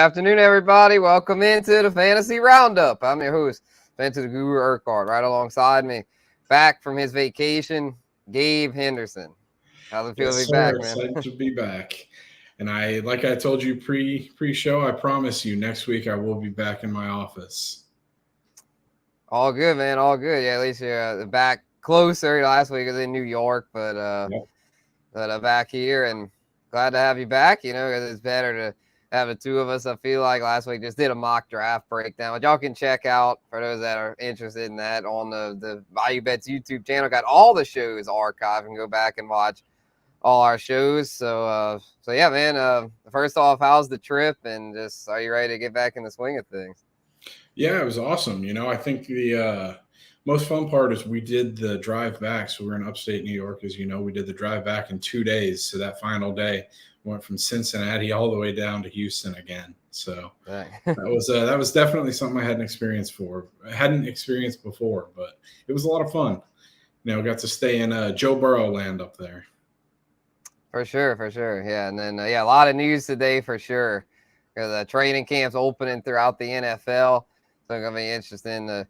afternoon, everybody. Welcome into the Fantasy Roundup. I'm your host, Fantasy Guru Urquhart. Right alongside me, back from his vacation, Gabe Henderson. How's it feel to be back, man? Excited to be back. And like I told you pre-show, I promise you next week I will be back in my office. All good, man. All good. Yeah, at least you're back closer. Last week was in New York, but back here, and glad to have you back. Because it's better to have the two of us. I feel like last week just did a mock draft breakdown, which y'all can check out for those that are interested in that on the Value Bets YouTube channel. Got all the shows archived and go back and watch all our shows. So yeah, man. First off, how's the trip? And just are you ready to get back in the swing of things? Yeah, it was awesome. I think the most fun part is we did the drive back. So we're in upstate New York, as you know. We did the drive back in 2 days. So that final day went from Cincinnati all the way down to Houston again. So that was definitely something I hadn't experienced before, but it was a lot of fun. Got to stay in Joe Burrow land up there. For sure. Yeah, and then a lot of news today for sure. Because training camp's opening throughout the NFL, so it's gonna be interesting to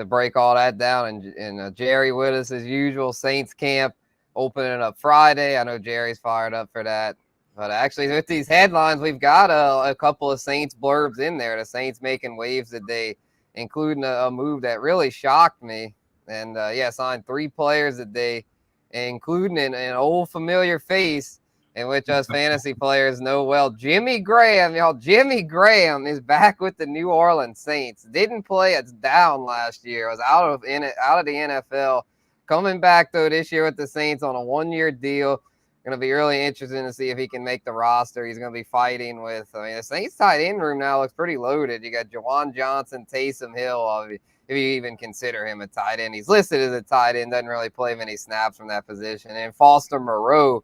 break all that down. And Jerry with us as usual. Saints camp opening up Friday. I know Jerry's fired up for that. But actually, with these headlines, we've got a couple of Saints blurbs in there. The Saints making waves today, including a move that really shocked me. And signed 3 players today, including an old familiar face, in which us fantasy players know well. Jimmy Graham, y'all. Jimmy Graham is back with the New Orleans Saints. Didn't play us down last year. Was out of the NFL. Coming back, though, this year with the Saints on a 1-year deal. Going to be really interesting to see if he can make the roster. He's going to be fighting with, the Saints tight end room now looks pretty loaded. You got Juwan Johnson, Taysom Hill, if you even consider him a tight end. He's listed as a tight end, doesn't really play many snaps from that position. And Foster Moreau.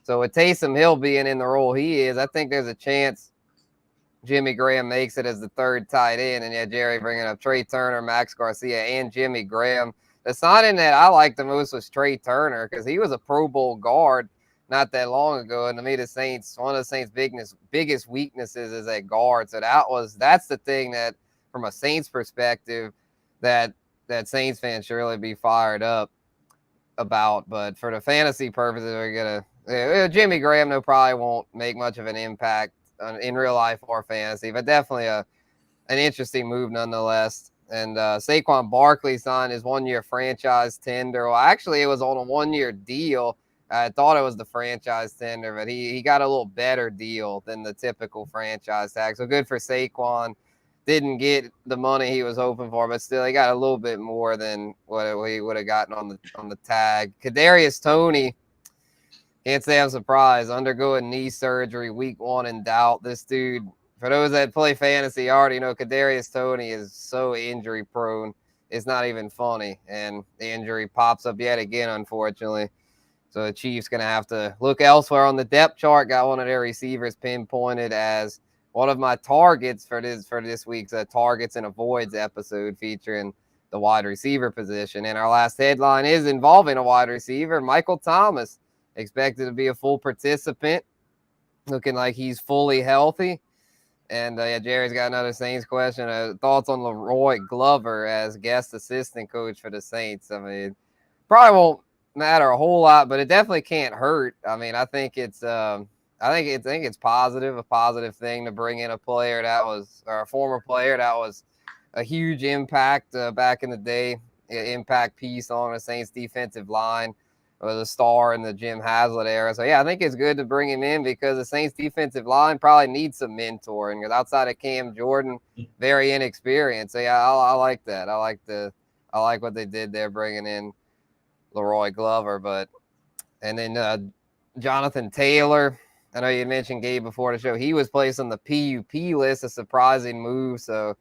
So with Taysom Hill being in the role he is, I think there's a chance Jimmy Graham makes it as the third tight end. And Jerry bringing up Trey Turner, Max Garcia, and Jimmy Graham. The signing that I liked the most was Trey Turner because he was a Pro Bowl guard not that long ago. And to me, one of the Saints' biggest weaknesses is at guard. So that's the thing that, from a Saints perspective, that Saints fans should really be fired up about. But for the fantasy purposes, we're gonna. Jimmy Graham, probably won't make much of an impact in real life or fantasy, but definitely an interesting move nonetheless. And Saquon Barkley signed his 1-year franchise tender. Well, actually, it was on a 1-year deal. I thought it was the franchise tender, but he got a little better deal than the typical franchise tag. So good for Saquon. Didn't get the money he was hoping for, but still, he got a little bit more than what he would have gotten on the tag. Kadarius Toney. Can't say I'm surprised. Undergoing knee surgery, week 1 in doubt. This dude, for those that play fantasy, already know Kadarius Toney is so injury prone. It's not even funny. And the injury pops up yet again, unfortunately. So the Chiefs going to have to look elsewhere on the depth chart. Got one of their receivers pinpointed as one of my targets for this week's Targets and Avoids episode featuring the wide receiver position. And our last headline is involving a wide receiver, Michael Thomas. Expected to be a full participant, looking like he's fully healthy. And Jerry's got another Saints question. Thoughts on Leroy Glover as guest assistant coach for the Saints? I mean, probably won't matter a whole lot, but it definitely can't hurt. I mean, I think it's positive, a positive thing to bring in a former player that was a huge impact back in the day, impact piece on the Saints defensive line. Was a star in the Jim Haslett era. So, I think it's good to bring him in because the Saints defensive line probably needs some mentoring because outside of Cam Jordan, very inexperienced. So, I like that. I like what they did there bringing in Leroy Glover. And then Jonathan Taylor. I know you mentioned Gabe before the show. He was placed on the PUP list, a surprising move. So,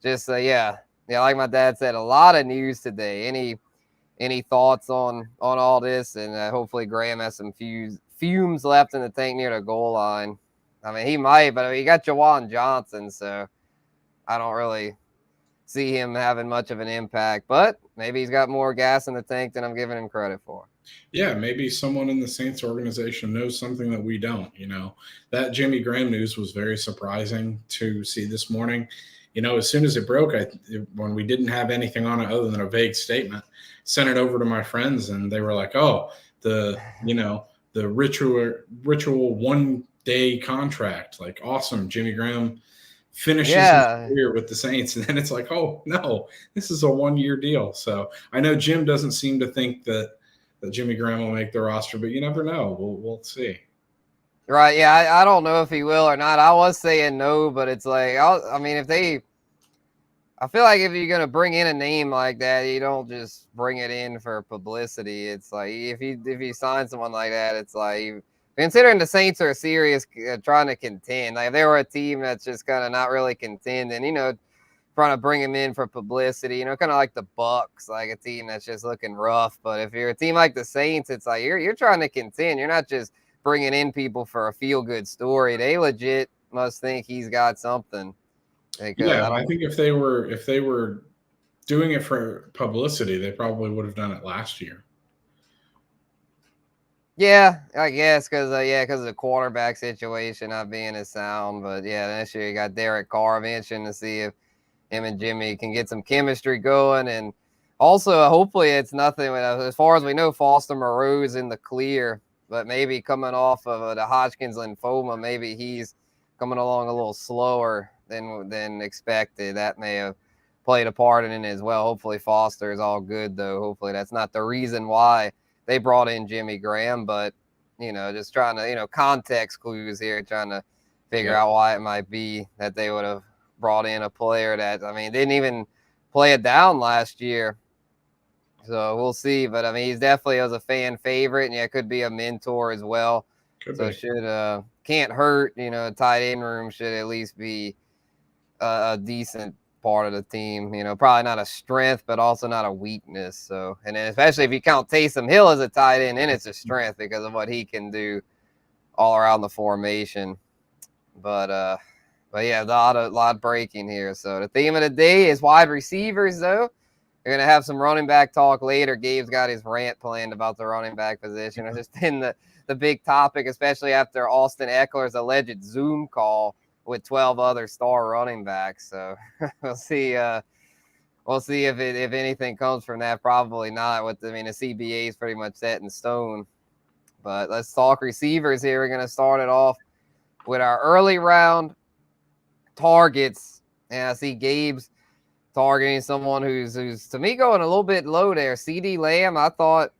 just, like my dad said, a lot of news today. Any thoughts on all this? And hopefully Graham has some fumes left in the tank near the goal line. I mean, he might, but he got Juwan Johnson, so I don't really see him having much of an impact. But maybe he's got more gas in the tank than I'm giving him credit for. Yeah, maybe someone in the Saints organization knows something that we don't. That Jimmy Graham news was very surprising to see this morning. As soon as it broke, when we didn't have anything on it other than a vague statement, sent it over to my friends, and they were like, "Oh, the ritual 1 day contract, like awesome, Jimmy Graham finishes his Yeah. career with the Saints," and then it's like, "Oh no, this is a 1 year deal." So I know Jim doesn't seem to think that Jimmy Graham will make the roster, but you never know. We'll see. Right. Yeah. I don't know if he will or not. I was saying no, but it's like, I mean, I feel like if you're going to bring in a name like that, you don't just bring it in for publicity. It's like, if you sign someone like that, it's like, considering the Saints are serious trying to contend, like if they were a team that's just kind of not really contending, trying to bring him in for publicity, kind of like the Bucks, like a team that's just looking rough. But if you're a team like the Saints, it's like you're trying to contend. You're not just bringing in people for a feel good story. They legit must think he's got something, because Yeah, I I don't. think if they were doing it for publicity, they probably would have done it last year. Yeah, I guess because of the quarterback situation not being as sound. But yeah, this year you got Derek Carr mentioned to see if him and Jimmy can get some chemistry going. And also, hopefully, it's nothing. As far as we know, Foster Moreau's in the clear, but maybe coming off of the Hodgkin's lymphoma, maybe he's coming along a little slower than expected. That may have played a part in it as well. Hopefully, Foster is all good, though. Hopefully, that's not the reason why they brought in Jimmy Graham, but just trying to context clues here, trying to figure Yep. out why it might be that they would have brought in a player that, I mean, didn't even play it down last year. So we'll see. But I mean, he's definitely was a fan favorite, and yeah, could be a mentor as well. Could So be. should can't hurt. Tight end room should at least be a decent part of the team. Probably not a strength, but also not a weakness. So, and then especially if you count Taysom Hill as a tight end, then it's a strength because of what he can do all around the formation. But yeah, a lot breaking here. So the theme of the day is wide receivers, though. We're gonna have some running back talk later. Gabe's got his rant planned about the running back position. It's just been the big topic, especially after Austin Eckler's alleged Zoom call with 12 other star running backs. So we'll see. We'll see if anything comes from that. Probably not. The CBA is pretty much set in stone. But let's talk receivers here. We're gonna start it off with our early round targets. And I see Gabe's targeting someone who's to me going a little bit low there. CD Lamb, I thought,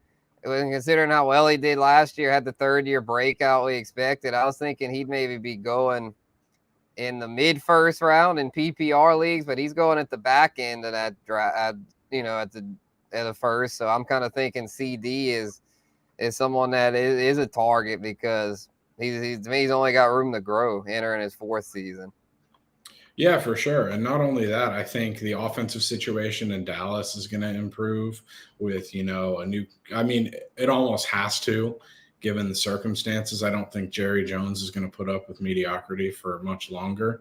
considering how well he did last year, had the third-year breakout we expected. I was thinking he'd maybe be going in the mid-first round in PPR leagues, but he's going at the back end of that draft, at the first. So I'm kind of thinking CD is someone that is a target because he's only got room to grow entering his fourth season. Yeah, for sure. And not only that, I think the offensive situation in Dallas is going to improve with, a new, I mean, it almost has to, given the circumstances. I don't think Jerry Jones is going to put up with mediocrity for much longer.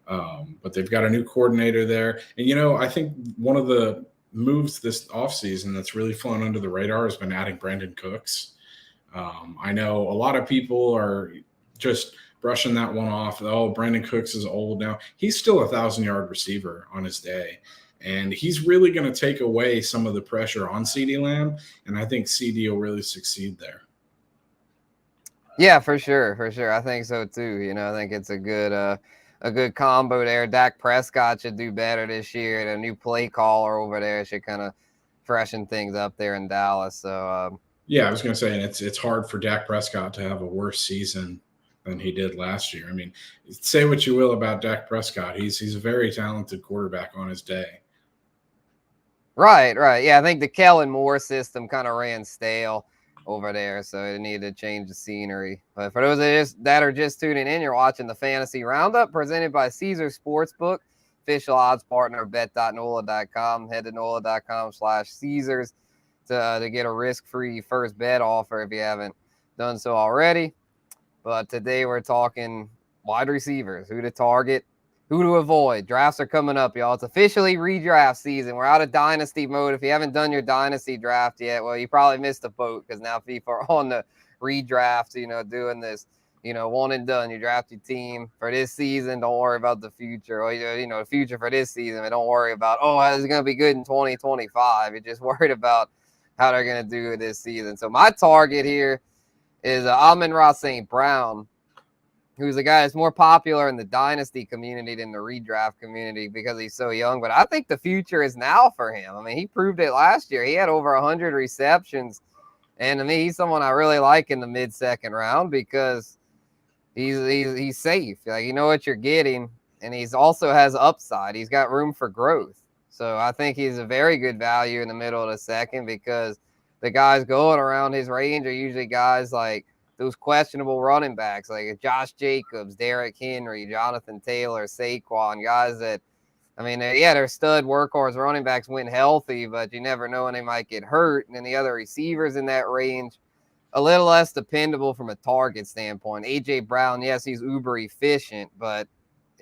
But they've got a new coordinator there. And, I think one of the moves this offseason that's really flown under the radar has been adding Brandon Cooks. I know a lot of people are just brushing that one off. Oh, Brandon Cooks is old now. He's still 1,000-yard receiver on his day. And he's really going to take away some of the pressure on CeeDee Lamb. And I think CD will really succeed there. Yeah, for sure. For sure. I think so too. I think it's a good combo there. Dak Prescott should do better this year. And a new play caller over there should kind of freshen things up there in Dallas. So, yeah, I was going to say, and it's hard for Dak Prescott to have a worse season than he did last year. I mean, say what you will about Dak Prescott, he's a very talented quarterback on his day. Right. Yeah, I think the Kellen Moore system kind of ran stale over there, so it needed to change the scenery. But for those that are just tuning in, you're watching the Fantasy Roundup presented by Caesar Sportsbook, official odds partner of bet.NOLA.com. Head to NOLA.com/Caesars to get a risk-free first bet offer if you haven't done so already. But today we're talking wide receivers, who to target. who to avoid. Drafts are coming up, y'all. It's officially redraft season. We're out of dynasty mode. If you haven't done your dynasty draft yet, well, you probably missed the boat because now FIFA are on the redraft, doing this, one and done. You draft your team for this season. Don't worry about the future. Or, the future for this season. But don't worry about, is it going to be good in 2025? You're just worried about how they're going to do it this season. So my target here is Amon-Ra St. Brown, who's a guy that's more popular in the dynasty community than the redraft community because he's so young. But I think the future is now for him. I mean, he proved it last year. He had over 100 receptions. And to me, he's someone I really like in the mid-second round because he's safe. Like, you know what you're getting. And he's also has upside. He's got room for growth. So I think he's a very good value in the middle of the second because the guys going around his range are usually guys like those questionable running backs like Josh Jacobs, Derrick Henry, Jonathan Taylor, Saquon, guys that, they're stud workhorse running backs when healthy, but you never know when they might get hurt. And then the other receivers in that range, a little less dependable from a target standpoint. A.J. Brown, yes, he's uber efficient, but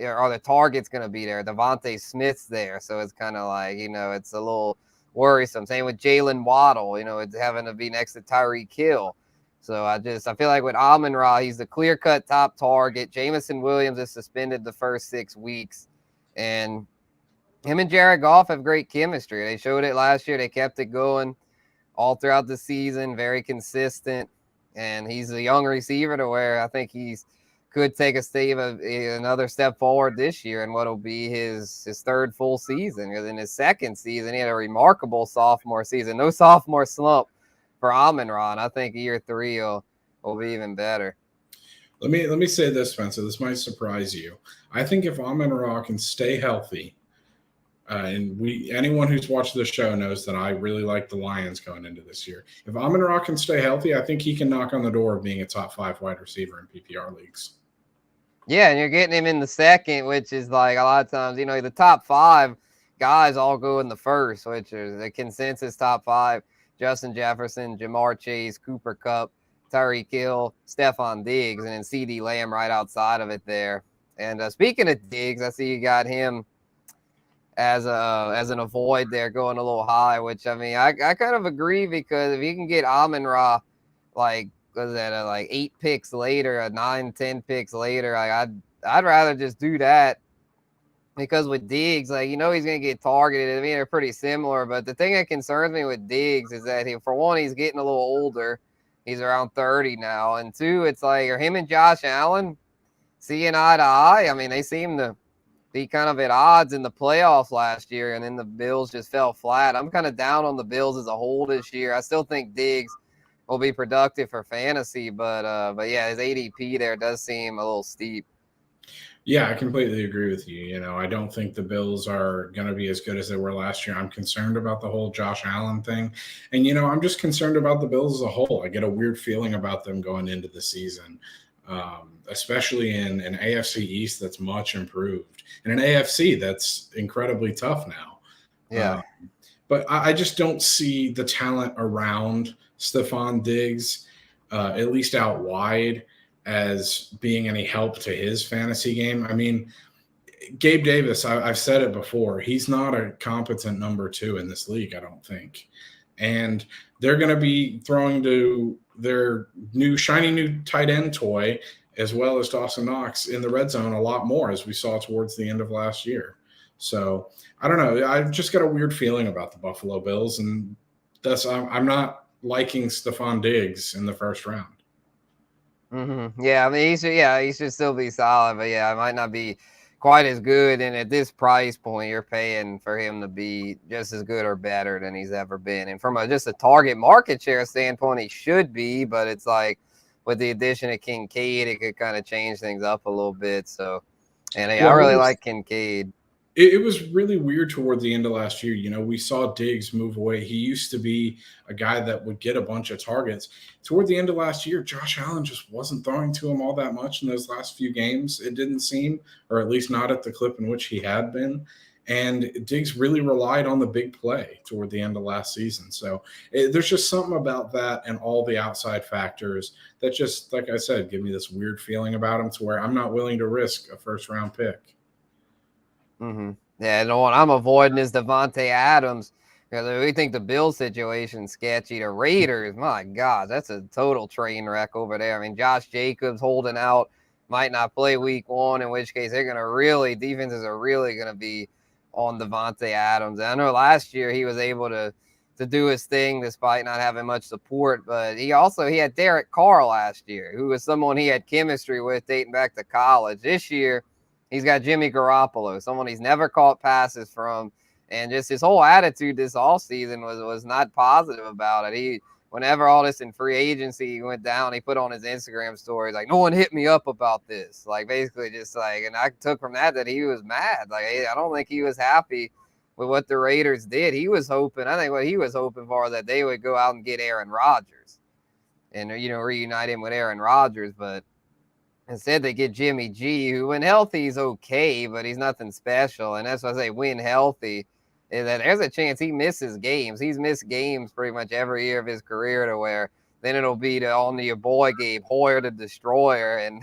are the targets going to be there? Devontae Smith's there, so it's kind of like, it's a little worrisome. Same with Jalen Waddle, it's having to be next to Tyreek Hill. So I feel like with Amon-Ra, he's the clear-cut top target. Jameson Williams is suspended the first 6 weeks. And him and Jared Goff have great chemistry. They showed it last year. They kept it going all throughout the season, very consistent. And he's a young receiver to where I think could take another step forward this year in what will be his third full season. Because in his second season, he had a remarkable sophomore season. No sophomore slump for Amon-Ra, and I think year 3 will be even better. Let me say this, Spencer. This might surprise you. I think if Amon-Ra can stay healthy, and anyone who's watched the show knows that I really like the Lions going into this year. If Amon-Ra can stay healthy, I think he can knock on the door of being a top 5 wide receiver in PPR leagues. Yeah, and you're getting him in the second, which is like a lot of times, the top 5 guys all go in the first, which is the consensus top 5. Justin Jefferson, Jamar Chase, Cooper Kupp, Tyreek Hill, Stephon Diggs, and then CeeDee Lamb right outside of it there. And speaking of Diggs, I see you got him as an avoid there going a little high, which, I kind of agree because if you can get Amon-Ra, like, was that like 8 picks later, 9, 10 picks later, like I'd rather just do that. Because with Diggs, like, he's going to get targeted. They're pretty similar. But the thing that concerns me with Diggs is that, for one, he's getting a little older. He's around 30 now. And 2, it's like, are him and Josh Allen seeing eye to eye? They seem to be kind of at odds in the playoffs last year, and then the Bills just fell flat. I'm kind of down on the Bills as a whole this year. I still think Diggs will be productive for fantasy, but yeah, his ADP there does seem a little steep. Yeah, I completely agree with you. I don't think the Bills are going to be as good as they were last year. I'm concerned about the whole Josh Allen thing. And, I'm just concerned about the Bills as a whole. I get a weird feeling about them going into the season, especially in an AFC East that's much improved and an AFC that's incredibly tough now. Yeah. But I just don't see the talent around Stephon Diggs, at least out wide, as being any help to his fantasy game. Gabe Davis, I've said it before, he's not a competent number 2 in this league, I don't think. And they're going to be throwing to their shiny new tight end toy, as well as Dawson Knox, in the red zone a lot more, as we saw towards the end of last year. So I don't know. I've just got a weird feeling about the Buffalo Bills, and I'm not liking Stephon Diggs in the first round. Mm-hmm. Yeah, he should still be solid, but yeah, it might not be quite as good. And at this price point, you're paying for him to be just as good or better than he's ever been. And from just a target market share standpoint, he should be, but it's like with the addition of Kincaid, it could kind of change things up a little bit. So, and I really like Kincaid. It was really weird toward the end of last year. We saw Diggs move away. He used to be a guy that would get a bunch of targets. Toward the end of last year, Josh Allen just wasn't throwing to him all that much in those last few games, it didn't seem, or at least not at the clip in which he had been. And Diggs really relied on the big play toward the end of last season. So there's just something about that and all the outside factors that just, like I said, give me this weird feeling about him to where I'm not willing to risk a first-round pick. Mm-hmm. Yeah, the one I'm avoiding is Devontae Adams. Because we think the Bills situation's sketchy. The Raiders, my God, that's a total train wreck over there. I mean, Josh Jacobs holding out, might not play week 1, in which case they're going to really, defenses are really going to be on Devontae Adams. And I know last year he was able to do his thing despite not having much support, but he had Derek Carr last year, who was someone he had chemistry with dating back to college. This year, he's got Jimmy Garoppolo, someone he's never caught passes from, and just his whole attitude this offseason was not positive about it. Whenever all this in free agency went down, he put on his Instagram stories like, "No one hit me up about this." Like basically just like, and I took from that he was mad. Like I don't think he was happy with what the Raiders did. I think what he was hoping for that they would go out and get Aaron Rodgers and reunite him with Aaron Rodgers, but instead, they get Jimmy G, who when healthy is okay, but he's nothing special. And that's why I say when healthy, is that there's a chance he misses games. He's missed games pretty much every year of his career to where then it'll be on your boy Gabe, Hoyer the Destroyer. And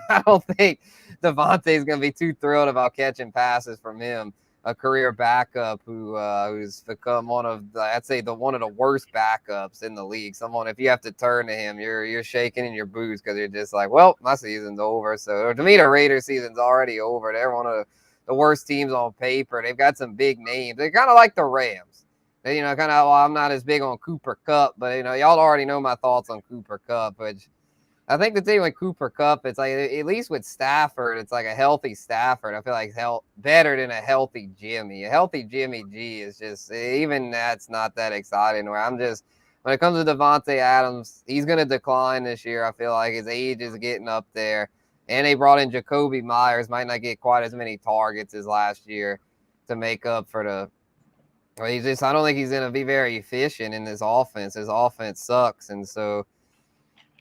I don't think Devontae's going to be too thrilled about catching passes from him, a career backup who's become one of the worst backups in the league. Someone, if you have to turn to him, you're shaking in your boots because you're just like, well, my season's over. So to me, the Raiders season's already over. They're one of the worst teams on paper. They've got some big names. They're kind of like the Rams. I'm not as big on Cooper Kupp, but y'all already know my thoughts on Cooper Kupp, which I think the thing with Cooper Kupp, it's like at least with Stafford, it's like a healthy Stafford. I feel like better than a healthy Jimmy. A healthy Jimmy G is just, even that's not that exciting. When it comes to Devontae Adams, he's going to decline this year. I feel like his age is getting up there. And they brought in Jacoby Myers, might not get quite as many targets as last year to make up for I don't think he's going to be very efficient in this offense. His offense sucks. And so,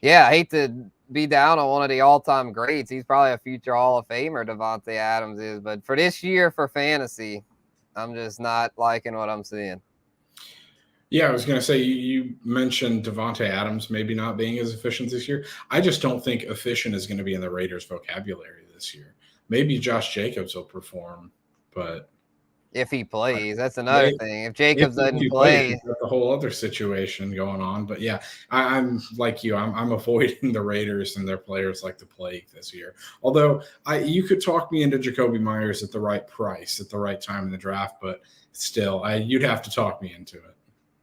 yeah, I hate to be down on one of the all-time greats. He's probably a future Hall of Famer, Devontae Adams is. But for this year, for fantasy, I'm just not liking what I'm seeing. Yeah, I was going to say, you mentioned Devontae Adams maybe not being as efficient this year. I just don't think efficient is going to be in the Raiders' vocabulary this year. Maybe Josh Jacobs will perform, but if he plays, that's another thing. If Jacobs doesn't play, that's a whole other situation going on. But yeah, I'm like you. I'm avoiding the Raiders and their players like the plague this year. Although you could talk me into Jacoby Myers at the right price at the right time in the draft, but still, you'd have to talk me into it.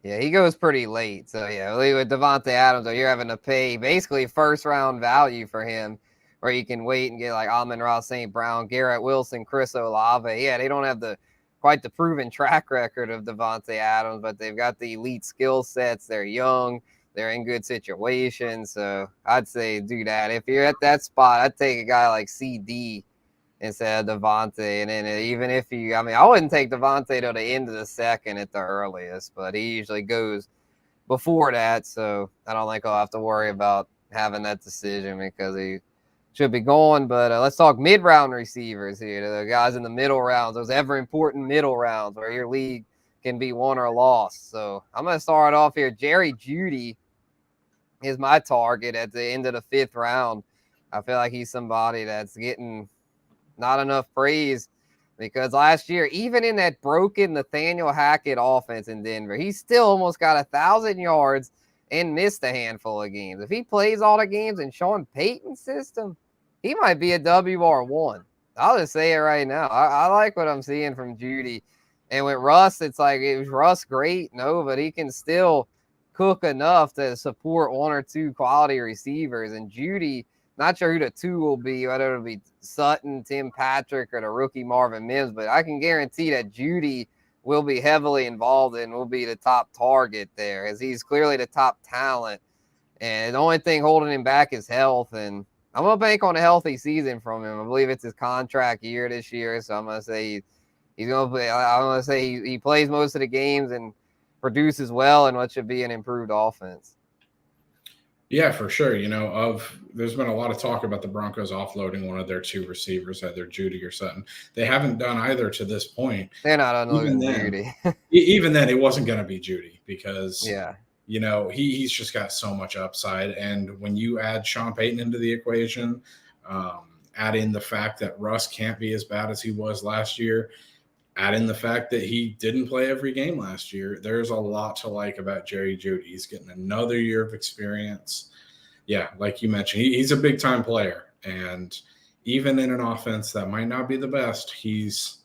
Yeah, he goes pretty late. So yeah, with Devontae Adams, you're having to pay basically first round value for him, where you can wait and get like Amon-Ra St. Brown, Garrett Wilson, Chris Olave. Yeah, they don't have quite the proven track record of Devontae Adams, but they've got the elite skill sets. They're young. They're in good situations. So I'd say do that. If you're at that spot, I'd take a guy like CD instead of Devontae. And then I wouldn't take Devontae till the end of the second at the earliest, but he usually goes before that. So I don't think I'll have to worry about having that decision because he should be going. But let's talk mid-round receivers here. The guys in the middle rounds, those ever-important middle rounds where your league can be won or lost. So I'm going to start off here. Jerry Jeudy is my target at the end of the 5th round. I feel like he's somebody that's getting not enough praise because last year, even in that broken Nathaniel Hackett offense in Denver, he still almost got 1,000 yards and missed a handful of games. If he plays all the games in Sean Payton's system, he might be a WR1. I'll just say it right now. I like what I'm seeing from Jeudy. And with Russ, it's like, it was Russ great? No, but he can still cook enough to support 1 or 2 quality receivers. And Jeudy, not sure who the 2 will be, whether it'll be Sutton, Tim Patrick, or the rookie Marvin Mims, but I can guarantee that Jeudy will be heavily involved and will be the top target there, as he's clearly the top talent. And the only thing holding him back is health. And I'm going to bank on a healthy season from him. I believe it's his contract year this year. So I'm going to say he's going to play. I'm going to say he plays most of the games and produces well in what should be an improved offense. Yeah, for sure. There's been a lot of talk about the Broncos offloading one of their 2 receivers, either Jeudy or Sutton. They haven't done either to this point. They're not unloading Jeudy. Even then, it wasn't going to be Jeudy because, yeah, he's just got so much upside. And when you add Sean Payton into the equation, add in the fact that Russ can't be as bad as he was last year, add in the fact that he didn't play every game last year. There's a lot to like about Jerry Jeudy. He's getting another year of experience. Yeah, like you mentioned, he's a big-time player. And even in an offense that might not be the best, he's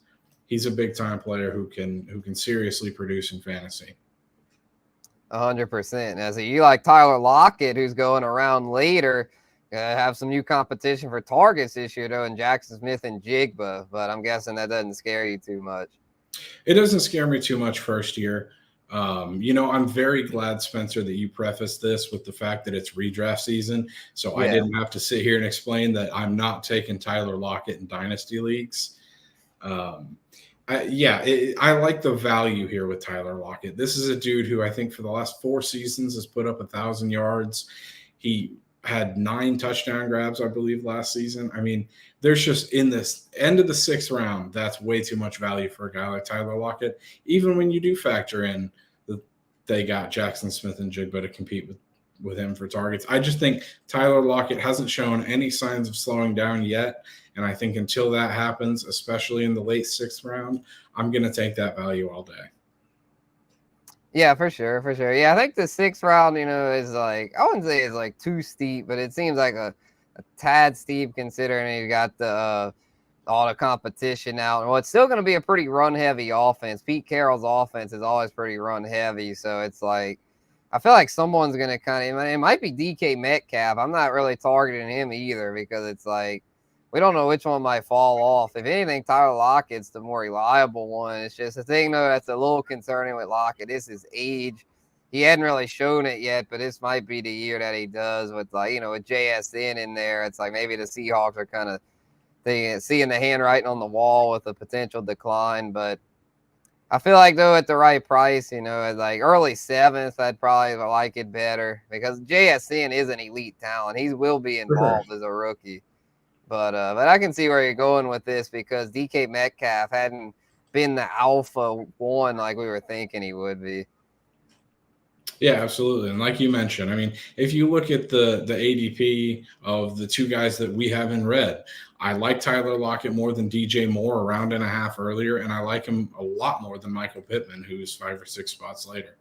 a big-time player who can seriously produce in fantasy. 100%. As you like Tyler Lockett, who's going around later, have some new competition for targets this year, though, in Jackson Smith and Jigba. But I'm guessing that doesn't scare you too much. It doesn't scare me too much first year. I'm very glad, Spencer, that you prefaced this with the fact that it's redraft season. So I didn't have to sit here and explain that I'm not taking Tyler Lockett in dynasty leagues. I like the value here with Tyler Lockett. This is a dude who I think for the last 4 seasons has put up 1,000 yards. He had 9 touchdown grabs, I believe, last season. I mean, there's just in this end of the 6th round, that's way too much value for a guy like Tyler Lockett. Even when you do factor in that they got Jackson Smith and Jigba to compete with him for targets. I just think Tyler Lockett hasn't shown any signs of slowing down yet. And I think until that happens, especially in the late 6th round, I'm going to take that value all day. Yeah, for sure. Yeah, I think the 6th round, is like, I wouldn't say it's like too steep, but it seems like a tad steep considering you got the all the competition now. Well, it's still going to be a pretty run-heavy offense. Pete Carroll's offense is always pretty run-heavy, so it's like I feel like someone's going to kind of – it might be DK Metcalf. I'm not really targeting him either because it's like we don't know which one might fall off. If anything, Tyler Lockett's the more reliable one. It's just the thing, though, that's a little concerning with Lockett is his age. He hadn't really shown it yet, but this might be the year that he does with, like, with JSN in there. It's like maybe the Seahawks are kind of seeing the handwriting on the wall with a potential decline. But I feel like, though, at the right price, at like early 7th, I'd probably like it better because JSN is an elite talent. He will be involved as a rookie. But I can see where you're going with this because DK Metcalf hadn't been the alpha one like we were thinking he would be. Yeah, absolutely. And like you mentioned, I mean, if you look at the ADP of the 2 guys that we have in red, I like Tyler Lockett more than DJ Moore a round and a half earlier, and I like him a lot more than Michael Pittman, who's 5 or 6 spots later.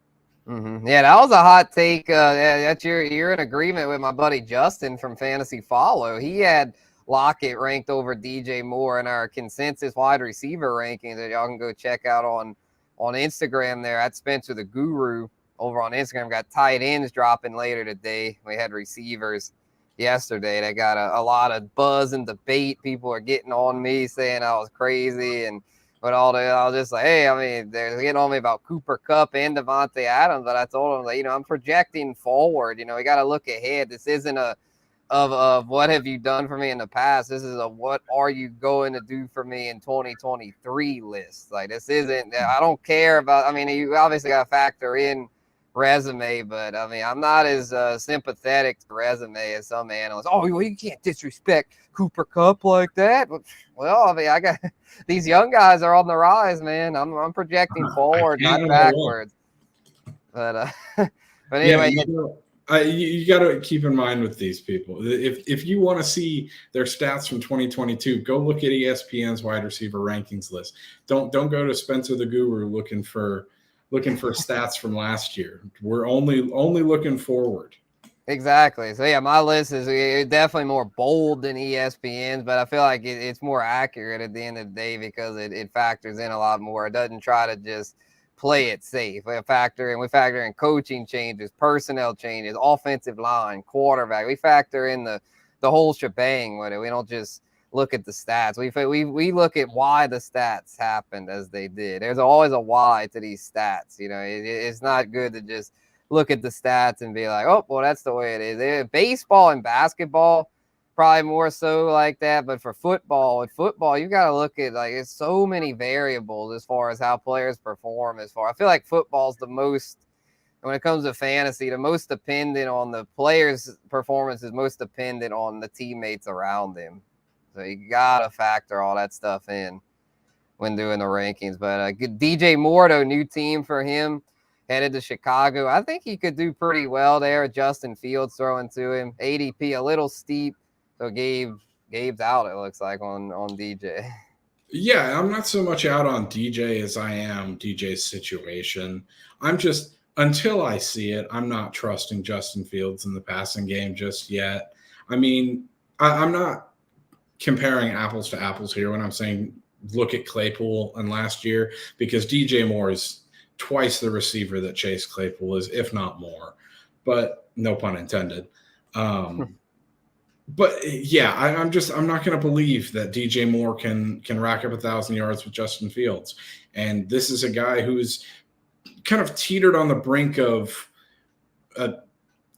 Mm-hmm. Yeah, that was a hot take. You're in agreement with my buddy Justin from Fantasy Follow. He had Lockett ranked over DJ Moore in our consensus wide receiver rankings that y'all can go check out on Instagram there at Spencer the Guru over on Instagram. Got tight ends dropping later today. We had receivers yesterday. They got a lot of buzz and debate. People are getting on me saying I was crazy and but I was just like, hey, I mean, they're getting on me about Cooper Kupp and Devontae Adams, but I told them that, I'm projecting forward. We got to look ahead. This isn't of what have you done for me in the past. This is a what are you going to do for me in 2023 list. Like this isn't. I don't care about. I mean, you obviously got to factor in resume, but I mean, I'm not as sympathetic to resume as some analysts. Oh, well, you can't disrespect Cooper Kupp like that. Well, I mean, I got these young guys are on the rise, man. I'm projecting forward, not backwards. But anyway. Yeah, you got to keep in mind with these people. If you want to see their stats from 2022, go look at ESPN's wide receiver rankings list. Don't go to Spencer the Guru looking for stats from last year. We're only looking forward. Exactly. So yeah, my list is definitely more bold than ESPN's, but I feel like it's more accurate at the end of the day because it factors in a lot more. It doesn't try to just play it safe. We factor in coaching changes, personnel changes, offensive line, quarterback. We factor in the whole shebang with it. We don't just look at the stats. We look at why the stats happened as they did. There's always a why to these stats. It's not good to just look at the stats and be like, oh, well, that's the way it is. Baseball and basketball, probably more so like that. But with football, you got to look at it's so many variables as far as how players perform. I feel like football's the most, when it comes to fantasy, the most dependent on the player's performance is most dependent on the teammates around him. So you got to factor all that stuff in when doing the rankings. But DJ Moore, though, new team for him. Headed to Chicago. I think he could do pretty well there. Justin Fields throwing to him. ADP a little steep. So Gabe Gabe's out, it looks like, on DJ. Yeah, I'm not so much out on DJ as I am DJ's situation. I'm just, until I see it, I'm not trusting Justin Fields in the passing game just yet. I mean, I'm not comparing apples to apples here when I'm saying look at Claypool and last year, because DJ Moore is twice the receiver that Chase Claypool is, if not more. But no pun intended. But yeah, I'm not going to believe that DJ Moore can rack up 1,000 yards with Justin Fields. And this is a guy who's kind of teetered on the brink of a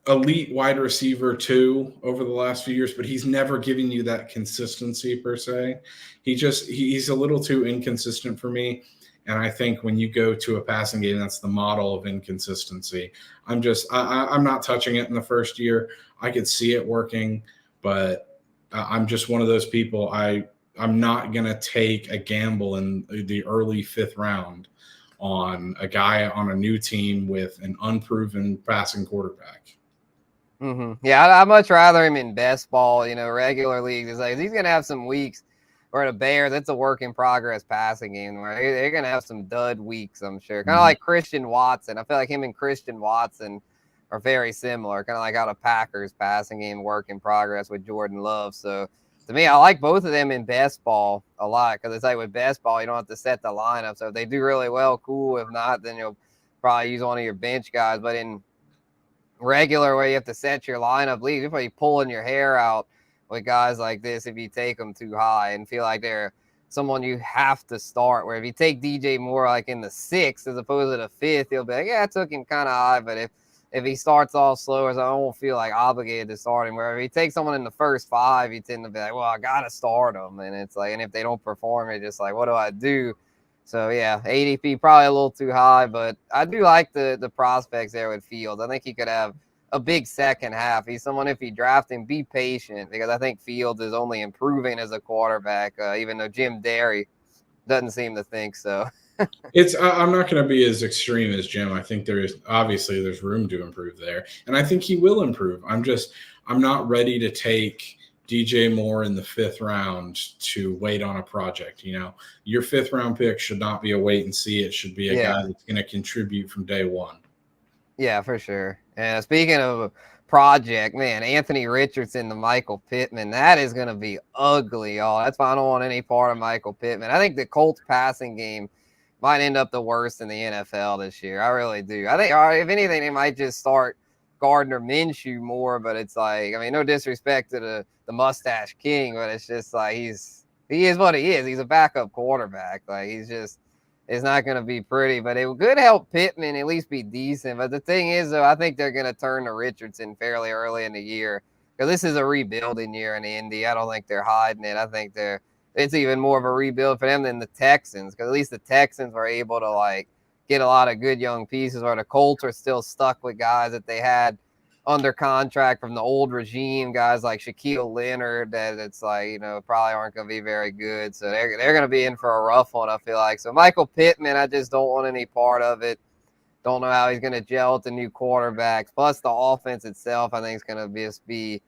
elite wide receiver too over the last few years, but he's never giving you that consistency per se. He's a little too inconsistent for me. And I think when you go to a passing game, that's the model of inconsistency. I'm not touching it in the first year. I could see it working, but I'm just one of those people. I'm not going to take a gamble in the early 5th round on a guy on a new team with an unproven passing quarterback. Mm-hmm. Yeah, I'd much rather him in best ball, regular leagues. It's like he's going to have some weeks where the Bears, it's a work in progress passing game where they're going to have some dud weeks, I'm sure. Kind of like Christian Watson. I feel like him and Christian Watson are very similar, kind of like how the Packers passing game work in progress with Jordan Love. So to me, I like both of them in best ball a lot, because it's like with best ball, you don't have to set the lineup. So if they do really well, cool. If not, then you'll probably use one of your bench guys. But in regular, where you have to set your lineup leagues, you're probably pulling your hair out with guys like this if you take them too high and feel like they're someone you have to start. Where if you take DJ Moore like in the 6th as opposed to the 5th, you'll be like, yeah, I took him kind of high, but if he starts all slower, so I won't feel like obligated to start him. Where if you take someone in the first 5, you tend to be like, well, I gotta start them, and it's like, and if they don't perform, it's just like, what do I do? So yeah, ADP probably a little too high, but I do like the prospects there with Fields. I think he could have a big second half. He's someone, if you draft him, be patient, because I think Fields is only improving as a quarterback, even though Jim Derry doesn't seem to think so. I'm not going to be as extreme as Jim. I think there's room to improve there, and I think he will improve. I'm not ready to take DJ Moore in the 5th round to wait on a project. Your 5th round pick should not be a wait and see. It should be a guy that's going to contribute from day one. Yeah, for sure. And speaking of a project, man, Anthony Richardson to Michael Pittman, that is going to be ugly, y'all. That's why I don't want any part of Michael Pittman. I think the Colts passing game might end up the worst in the NFL this year. I really do. I think, if anything, they might just start Gardner Minshew more, but it's like, I mean, no disrespect to the mustache king, but it's just like he is what he is. He's a backup quarterback. Like, it's not going to be pretty, but it could help Pittman at least be decent. But the thing is, though, I think they're going to turn to Richardson fairly early in the year, because this is a rebuilding year in Indy. I don't think they're hiding it. I think it's even more of a rebuild for them than the Texans, because at least the Texans were able to get a lot of good young pieces, or the Colts are still stuck with guys that they had under contract from the old regime, guys like Shaquille Leonard, that it's like, probably aren't going to be very good. So they're going to be in for a rough one, I feel like. So Michael Pittman, I just don't want any part of it. Don't know how he's going to gel with the new quarterbacks. Plus the offense itself, I think, is going to just be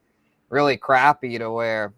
really crappy, to where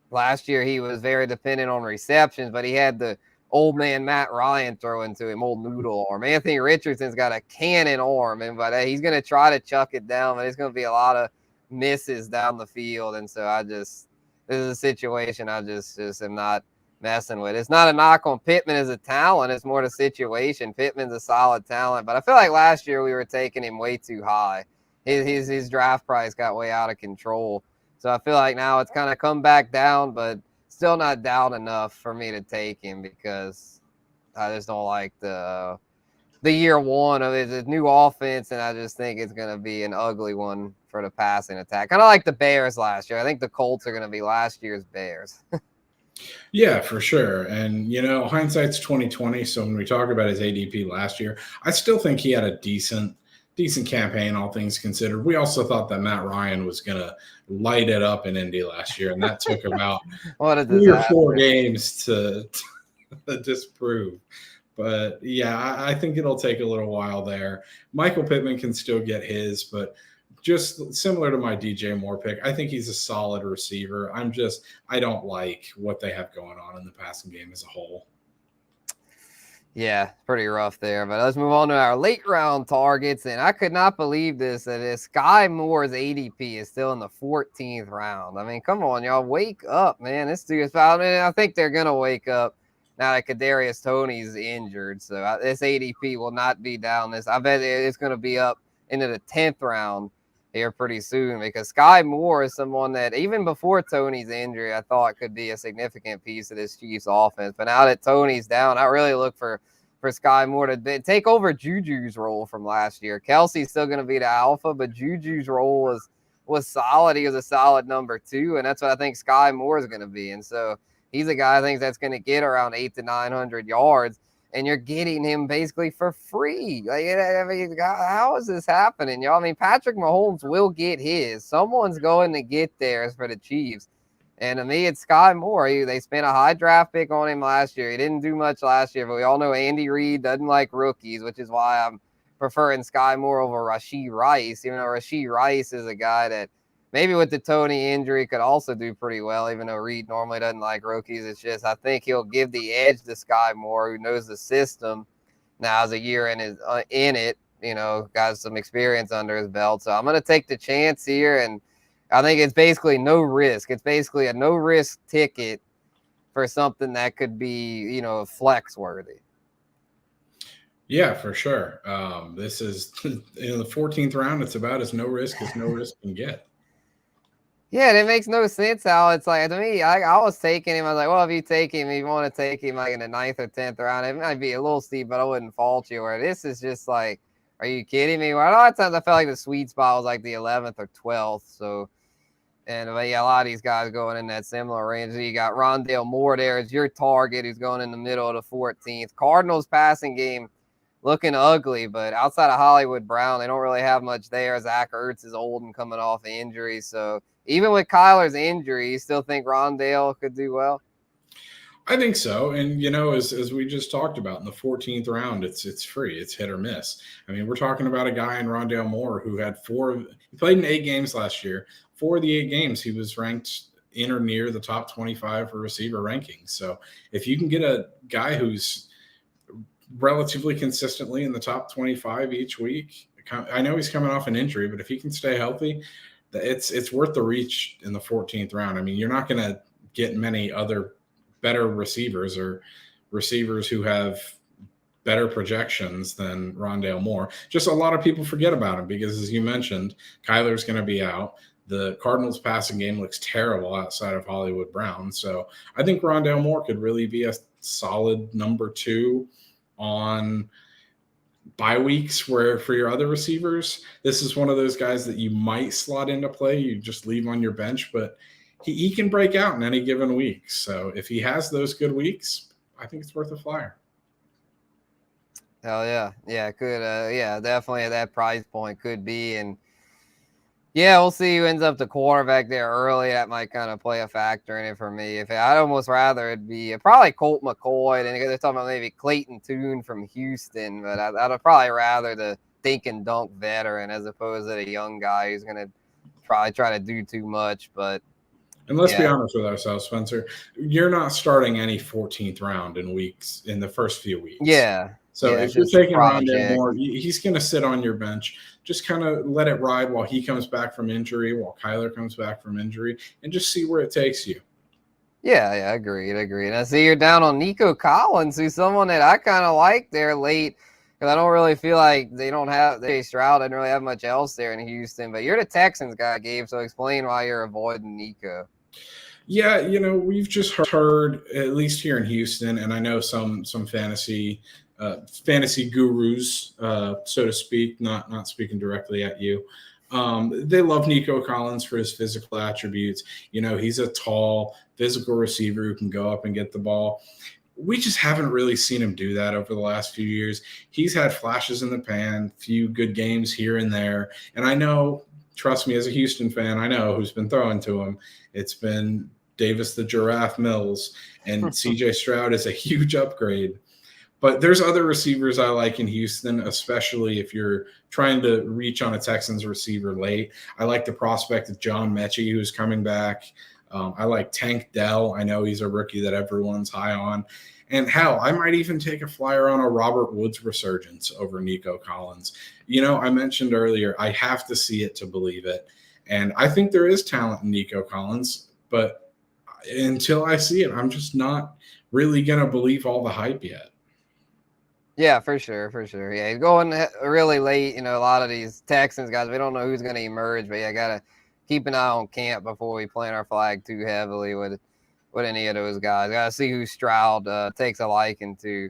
last year he was very dependent on receptions, but he had the old man Matt Ryan throwing to him, old noodle arm. Anthony Richardson's got a cannon arm, but he's going to try to chuck it down, but it's going to be a lot of misses down the field. And so this is a situation I just am not messing with. It's not a knock on Pittman as a talent. It's more the situation. Pittman's a solid talent, but I feel like last year we were taking him way too high. His draft price got way out of control. So I feel like now it's kind of come back down, but still not down enough for me to take him, because I just don't like the year one of his new offense, and I just think it's going to be an ugly one for the passing attack. Kind of like the Bears last year. I think the Colts are going to be last year's Bears. Yeah, for sure. And, hindsight's 2020. So when we talk about his ADP last year, I still think he had a decent campaign, all things considered. We also thought that Matt Ryan was going to light it up in Indy last year, and that took about 3 or 4 games to disprove. But yeah, I think it'll take a little while there. Michael Pittman can still get his, but just similar to my DJ Moore pick. I think he's a solid receiver. I don't like what they have going on in the passing game as a whole. Yeah, pretty rough there. But let's move on to our late round targets. And I could not believe this, that Sky Moore's ADP is still in the 14th round. I mean, come on, y'all. Wake up, man. This dude is foul. I think they're going to wake up now that Kadarius Toney's injured. So this ADP will not be down this. I bet it's going to be up into the 10th round here pretty soon, because Sky Moore is someone that even before Toney's injury, I thought could be a significant piece of this Chiefs offense. But now that Toney's down, I really look for Sky Moore to take over Juju's role from last year. Kelsey's still going to be the alpha, but Juju's role was solid. He was a solid number 2, and that's what I think Sky Moore is going to be. And so he's a guy I think that's going to get around 800 to 900 yards. And you're getting him basically for free. Like, I mean, how is this happening, y'all? I mean, Patrick Mahomes will get his. Someone's going to get theirs for the Chiefs. And to me, it's Sky Moore. They spent a high draft pick on him last year. He didn't do much last year, but we all know Andy Reid doesn't like rookies, which is why I'm preferring Sky Moore over Rashee Rice, even though Rashee Rice is a guy that maybe with the Toney injury could also do pretty well, even though Reed normally doesn't like rookies. It's just I think he'll give the edge to Sky Moore, who knows the system now as a year in it, got some experience under his belt. So I'm going to take the chance here, and I think it's basically no risk. It's basically a no-risk ticket for something that could be, flex worthy. Yeah, for sure. This is in the 14th round. It's about as no risk can get. Yeah, and it makes no sense how it's like, to me, I was taking him. I was like, well, if you take him, if you want to take him like in the 9th or 10th round, it might be a little steep, but I wouldn't fault you. Where this is just like, are you kidding me? Well, a lot of times I felt like the sweet spot was like the 11th or 12th. So, but yeah, a lot of these guys going in that similar range. So you got Rondale Moore there as your target, who's going in the middle of the 14th. Cardinals passing game looking ugly, but outside of Hollywood Brown, they don't really have much there. Zach Ertz is old and coming off injury, so even with Kyler's injury, you still think Rondale could do well? I think so. And, as we just talked about in the 14th round, it's free. It's hit or miss. I mean, we're talking about a guy in Rondale Moore who had he played in 8 games last year. 4 of the 8 games, he was ranked in or near the top 25 for receiver rankings. So if you can get a guy who's relatively consistently in the top 25 each week, I know he's coming off an injury, but if he can stay healthy, it's worth the reach in the 14th round. I mean, you're not going to get many other better receivers or receivers who have better projections than Rondale Moore. Just a lot of people forget about him because, as you mentioned, Kyler's going to be out. The Cardinals passing game looks terrible outside of Hollywood Brown. So I think Rondale Moore could really be a solid number 2 on bye weeks where for your other receivers. This is one of those guys that you might slot into play. You just leave on your bench, but he can break out in any given week. So if he has those good weeks, I think it's worth a flyer. Hell yeah. Yeah, it could. Yeah, definitely at that price point could be. And yeah, we'll see who ends up the quarterback there early. That might kind of play a factor in it for me. I'd almost rather it be probably Colt McCoy. And they're talking about maybe Clayton Tune from Houston, but I'd probably rather the think and dunk veteran as opposed to the young guy who's going to probably try to do too much. But and let's be honest with ourselves, Spencer. You're not starting any 14th round in the first few weeks. Yeah. So if you're taking Rondale Moore, he's going to sit on your bench. Just kind of let it ride while he comes back from injury, while Kyler comes back from injury, and just see where it takes you. Yeah, agreed. And I see you're down on Nico Collins, who's someone that I kind of like there late, because I don't really feel like Jay Stroud didn't really have much else there in Houston. But you're the Texans guy, Gabe, so explain why you're avoiding Nico. Yeah, we've just heard, at least here in Houston, and I know some fantasy gurus, so to speak, not speaking directly at you. They love Nico Collins for his physical attributes. He's a tall, physical receiver who can go up and get the ball. We just haven't really seen him do that over the last few years. He's had flashes in the pan, few good games here and there. And I know, trust me, as a Houston fan, I know who's been throwing to him. It's been Davis the Giraffe Mills, and CJ Stroud is a huge upgrade. But there's other receivers I like in Houston, especially if you're trying to reach on a Texans receiver late. I like the prospect of John Mechie, who's coming back. I like Tank Dell. I know he's a rookie that everyone's high on. And hell, I might even take a flyer on a Robert Woods resurgence over Nico Collins. I mentioned earlier, I have to see it to believe it. And I think there is talent in Nico Collins, but until I see it, I'm just not really going to believe all the hype yet. Yeah, for sure, for sure. Yeah, he's going really late. A lot of these Texans guys, we don't know who's going to emerge, but yeah, gotta keep an eye on camp before we plant our flag too heavily with any of those guys. Gotta see who Stroud takes a liking to.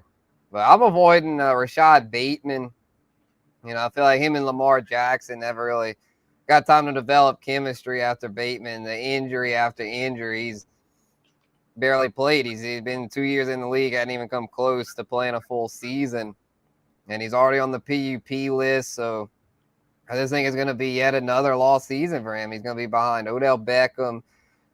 But I'm avoiding Rashad Bateman. I feel like him and Lamar Jackson never really got time to develop chemistry after Bateman. The injury after injury, he's barely played. He's been 2 years in the league, hadn't even come close to playing a full season, and he's already on the PUP list. So I just think it's going to be yet another lost season for him. He's going to be behind Odell Beckham,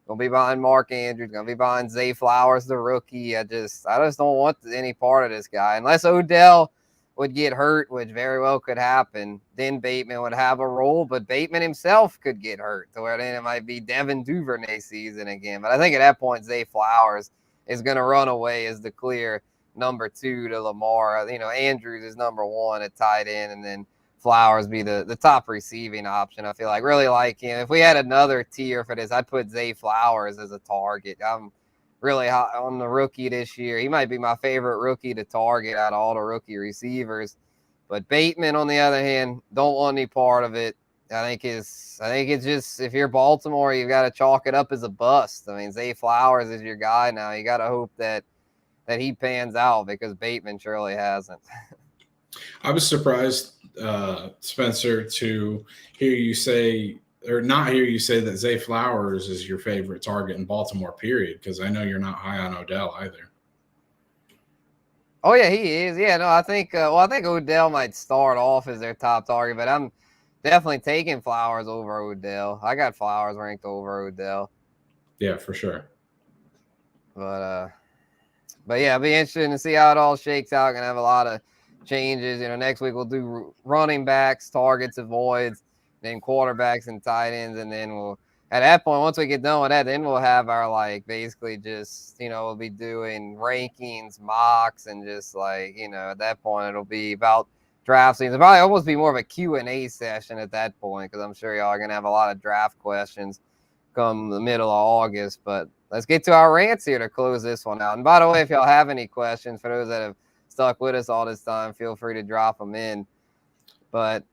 going to be behind Mark Andrews, going to be behind Zay Flowers, the rookie. I just don't want any part of this guy unless Odell would get hurt, which very well could happen. Then Bateman would have a role, but Bateman himself could get hurt to where then it might be Devin Duvernay season again. But I think at that point, Zay Flowers is going to run away as the clear number 2 to Lamar. Andrews is number 1 at tight end, and then Flowers be the top receiving option. I feel like really like him. If we had another tier for this, I'd put Zay Flowers as a target. I'm really hot on the rookie this year. He might be my favorite rookie to target out of all the rookie receivers. But Bateman, on the other hand, don't want any part of it. I think it's just, if you're Baltimore, you've got to chalk it up as a bust. I mean, Zay Flowers is your guy now. You got to hope that he pans out because Bateman surely hasn't. I was surprised, Spencer, to hear you say, or not hear you say, that Zay Flowers is your favorite target in Baltimore, period, because I know you're not high on Odell either. Oh, yeah, he is. Yeah, no, I think Odell might start off as their top target, but I'm definitely taking Flowers over Odell. I got Flowers ranked over Odell. Yeah, for sure. But yeah, it'll be interesting to see how it all shakes out. Gonna have a lot of changes. Next week we'll do running backs, targets, avoids, then quarterbacks and tight ends, and then we'll, at that point, once we get done with that, then we'll have our basically just we'll be doing rankings, mocks, and just at that point it'll be about draft season. It'll probably almost be more of a Q&A session at that point because I'm sure y'all are gonna have a lot of draft questions come the middle of August. But let's get to our rants here to close this one out. And by the way, if y'all have any questions for those that have stuck with us all this time, feel free to drop them in. But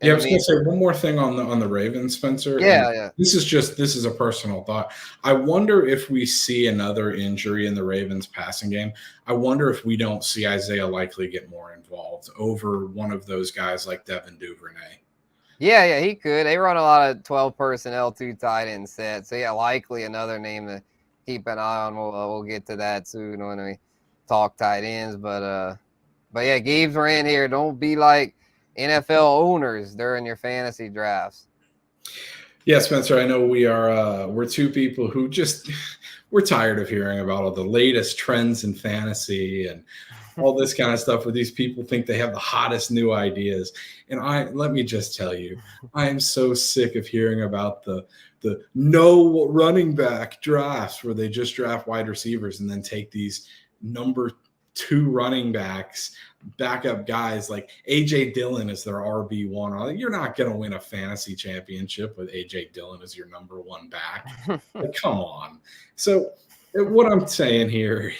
yeah, I was going to say one more thing on the Ravens, Spencer. Yeah. This is a personal thought. I wonder if we see another injury in the Ravens passing game. I wonder if we don't see Isaiah Likely get more involved over one of those guys like Devin Duvernay. Yeah, he could. They run a lot of 12 personnel, 2 tight end sets. So yeah, Likely another name to keep an eye on. We'll get to that soon when we talk tight ends. But yeah, Gabe's ran here. Don't be like NFL owners during your fantasy drafts. Yeah, Spencer, I know we're 2 people who just we're tired of hearing about all the latest trends in fantasy and all this kind of stuff where these people think they have the hottest new ideas. And let me just tell you, I am so sick of hearing about the no running back drafts where they just draft wide receivers and then take these number 2 running backs, backup guys like AJ Dillon is their RB1. You're not going to win a fantasy championship with AJ Dillon as your number 1 back. Come on. So what I'm saying here,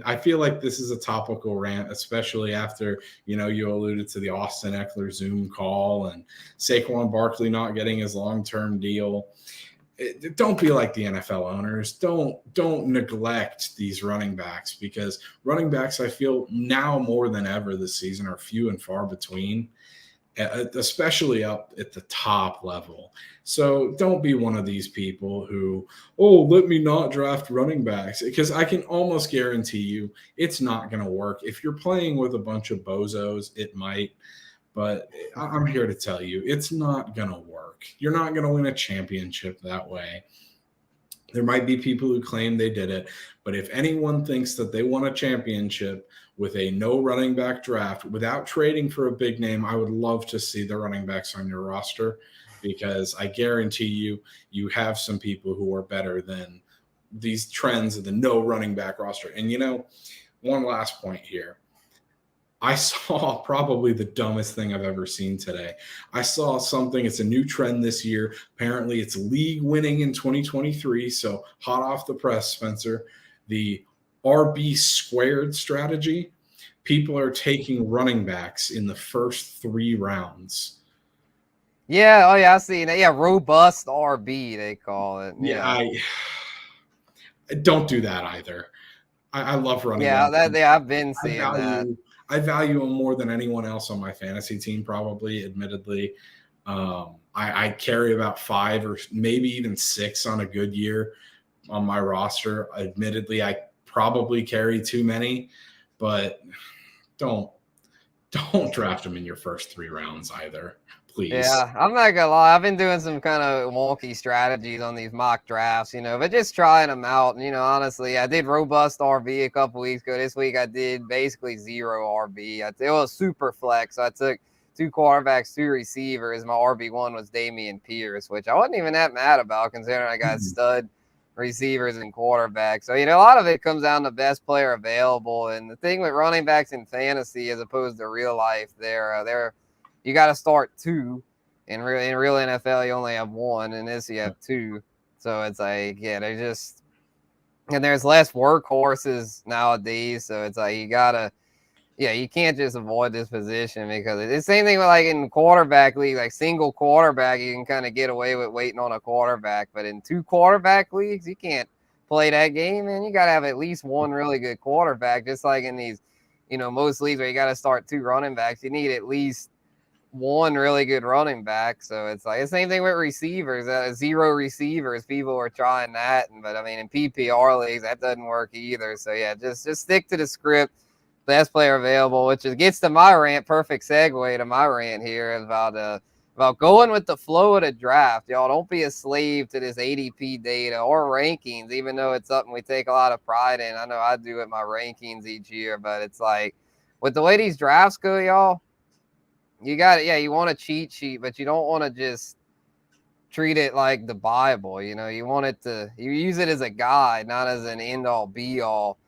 I feel like this is a topical rant, especially after, you alluded to the Austin Eckler Zoom call and Saquon Barkley not getting his long-term deal. Don't be like the NFL owners. Don't neglect these running backs, because running backs, I feel now more than ever this season, are few and far between, especially up at the top level. So don't be one of these people who, let me not draft running backs, because I can almost guarantee you it's not going to work. If you're playing with a bunch of bozos, it might. But I'm here to tell you, it's not going to work. You're not going to win a championship that way. There might be people who claim they did it, but if anyone thinks that they won a championship with a no running back draft without trading for a big name, I would love to see the running backs on your roster, because I guarantee you have some people who are better than these trends of the no running back roster. And one last point here. I saw probably the dumbest thing I've ever seen today. I saw something, it's a new trend this year. Apparently, it's league winning in 2023. So, hot off the press, Spencer, the RB squared strategy. People are taking running backs in the first 3 rounds. Yeah, oh yeah, I see that. Yeah, robust RB they call it. Yeah, Yeah, I don't do that either. I love running yeah, backs. I've been I seeing that. value I value him more than anyone else on my fantasy team, probably, admittedly. I carry about 5 or maybe even 6 on a good year on my roster. Admittedly, I probably carry too many, but don't draft them in your first 3 rounds either, please. Yeah, I'm not gonna lie. I've been doing some kind of wonky strategies on these mock drafts, but just trying them out. Honestly, I did robust RB a couple weeks ago. This week I did basically 0 RB. It was super flex. So I took 2 quarterbacks, 2 receivers. My RB1 was Damian Pierce, which I wasn't even that mad about considering I got stud receivers and quarterbacks. So, a lot of it comes down to best player available. And the thing with running backs in fantasy as opposed to real life, they're you got to start 2. In real NFL, you only have 1. In this, you have 2. So it's like, yeah, and there's less workhorses nowadays. So it's like, you can't just avoid this position because it's the same thing with like in quarterback league, like single quarterback, you can kind of get away with waiting on a quarterback. But in 2 quarterback leagues, you can't play that game, and you got to have at least 1 really good quarterback. Just like in these, most leagues where you got to start 2 running backs, you need at least 1 really good running back. So it's like the same thing with receivers. 0 receivers, people are trying that, but I mean in PPR leagues that doesn't work either. So yeah, just stick to the script. Best player available, which gets to my rant. Perfect segue to my rant here about going with the flow of the draft. Y'all don't be a slave to this ADP data or rankings, even though it's something we take a lot of pride in. I know I do with my rankings each year, but it's like with the way these drafts go, y'all. You got it. Yeah, you want a cheat sheet, but you don't want to just treat it like the Bible. You want you use it as a guide, not as an end all be all.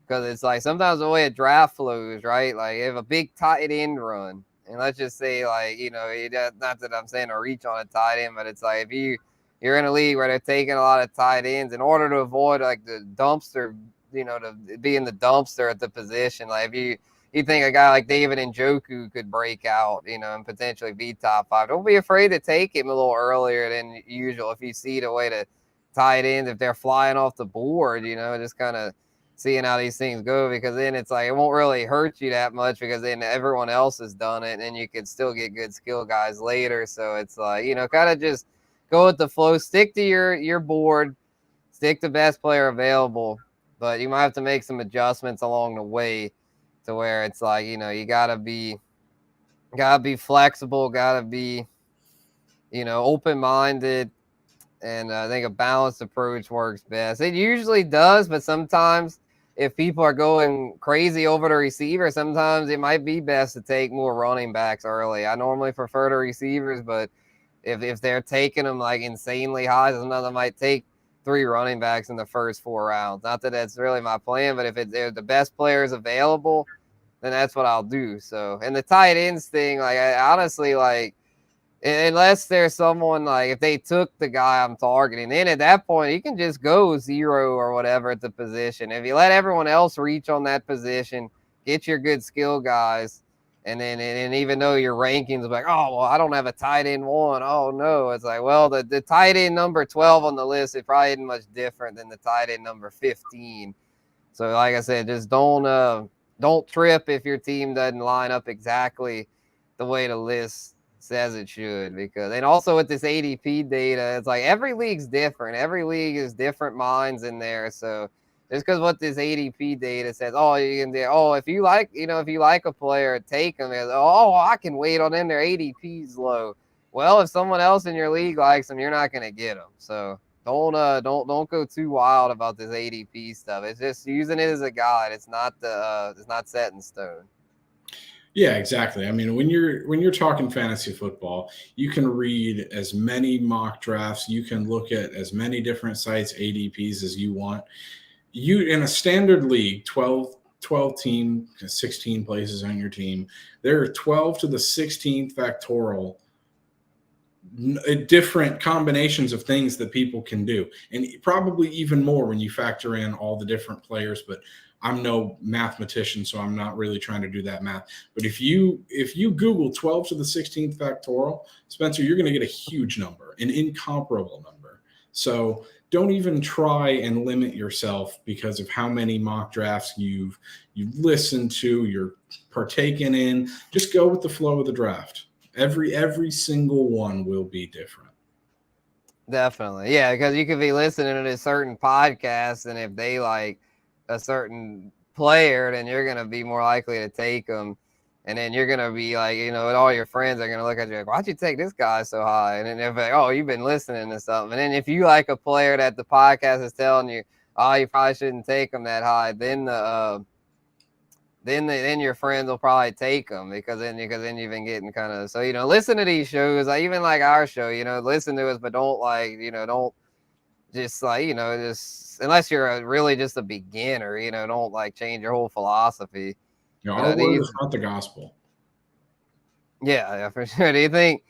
Because it's like sometimes the way a draft flows, right? Like you have a big tight end run, and let's just say, like, not that I'm saying to reach on a tight end, but it's like if you're in a league where they're taking a lot of tight ends in order to avoid like the dumpster, to be in the dumpster at the position. Like if you think a guy like David Njoku could break out, and potentially be top 5. Don't be afraid to take him a little earlier than usual if you see the way to tight ends, if they're flying off the board, just kind of seeing how these things go, because then it's like it won't really hurt you that much because then everyone else has done it, and then you can still get good skill guys later. So it's like, kind of just go with the flow, stick to your board, stick to best player available, but you might have to make some adjustments along the way to where it's like, you gotta be flexible, gotta be, open-minded. And I think a balanced approach works best. It usually does, but sometimes if people are going crazy over the receiver, sometimes it might be best to take more running backs early. I normally prefer the receivers, but if they're taking them like insanely high, sometimes I might take 3 running backs in the first 4 rounds. Not that that's really my plan, but if they're the best players available, then that's what I'll do. So, and the tight ends thing, like I honestly, like, unless there's someone like if they took the guy I'm targeting, then at that point you can just go 0 or whatever at the position. If you let everyone else reach on that position, get your good skill guys, and even though your rankings are like, oh well, I don't have a tight end 1. Oh no, it's like, well, the tight end number 12 on the list is probably isn't much different than the tight end number 15. So like I said, just don't trip if your team doesn't line up exactly the way the list says it should, because, and also with this ADP data, it's like every league's different. Every league is different minds in there. So just because what this ADP data says, oh, you can do, oh, if you like a player, take them. Oh, I can wait on them. Their ADP's low. Well, if someone else in your league likes them, you're not going to get them. So Don't go too wild about this ADP stuff. It's just using it as a guide. It's not set in stone. Yeah, exactly. I mean, when you're talking fantasy football, you can read as many mock drafts, you can look at as many different sites ADPs as you want. You in a standard league, 12 team, 16 places on your team, there are 12 to the 16th factorial different combinations of things that people can do, and probably even more when you factor in all the different players. But I'm no mathematician, so I'm not really trying to do that math. But if you Google 12 to the 16th factorial, Spencer, you're going to get a huge number, an incomparable number. So don't even try and limit yourself because of how many mock drafts you've listened to, you're partaken in. Just go with the flow of the draft. Every single one will be different. Definitely. Yeah, because you could be listening to a certain podcast, and if they like a certain player, then you're going to be more likely to take them. And then you're going to be like, and all your friends are going to look at you like, why'd you take this guy so high? And then they're like, oh, you've been listening to something. And then if you like a player that the podcast is telling you, oh, you probably shouldn't take them that high, then then your friends will probably take them because then you've been getting kind of, so listen to these shows. I even like our show, listen to us, but don't don't just just unless you're really just a beginner, don't like change your whole philosophy. Our word is not the gospel. Yeah, for sure. Do you think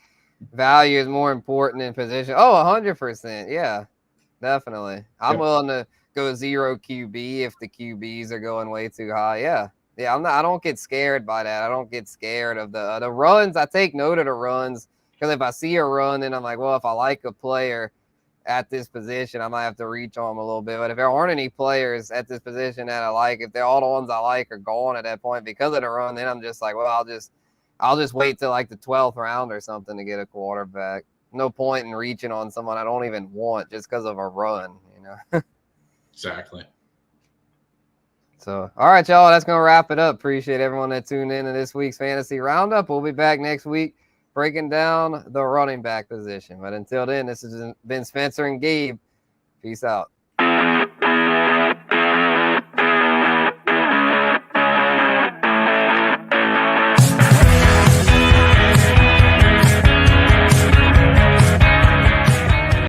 value is more important than position? Oh, 100%. Yeah, definitely. I'm willing to go 0 QB if the QBs are going way too high. Yeah. Yeah, I don't get scared by that. I don't get scared of the runs. I take note of the runs because if I see a run, then I'm like, well, if I like a player at this position, I might have to reach on them a little bit. But if there aren't any players at this position that I like, if they're all the ones I like are gone at that point because of the run, then I'm just like, well, I'll just wait till like the 12th round or something to get a quarterback. No point in reaching on someone I don't even want just because of a run, Exactly. So, all right, y'all, that's going to wrap it up. Appreciate everyone that tuned in to this week's Fantasy Roundup. We'll be back next week breaking down the running back position. But until then, this has been Spencer and Gabe. Peace out.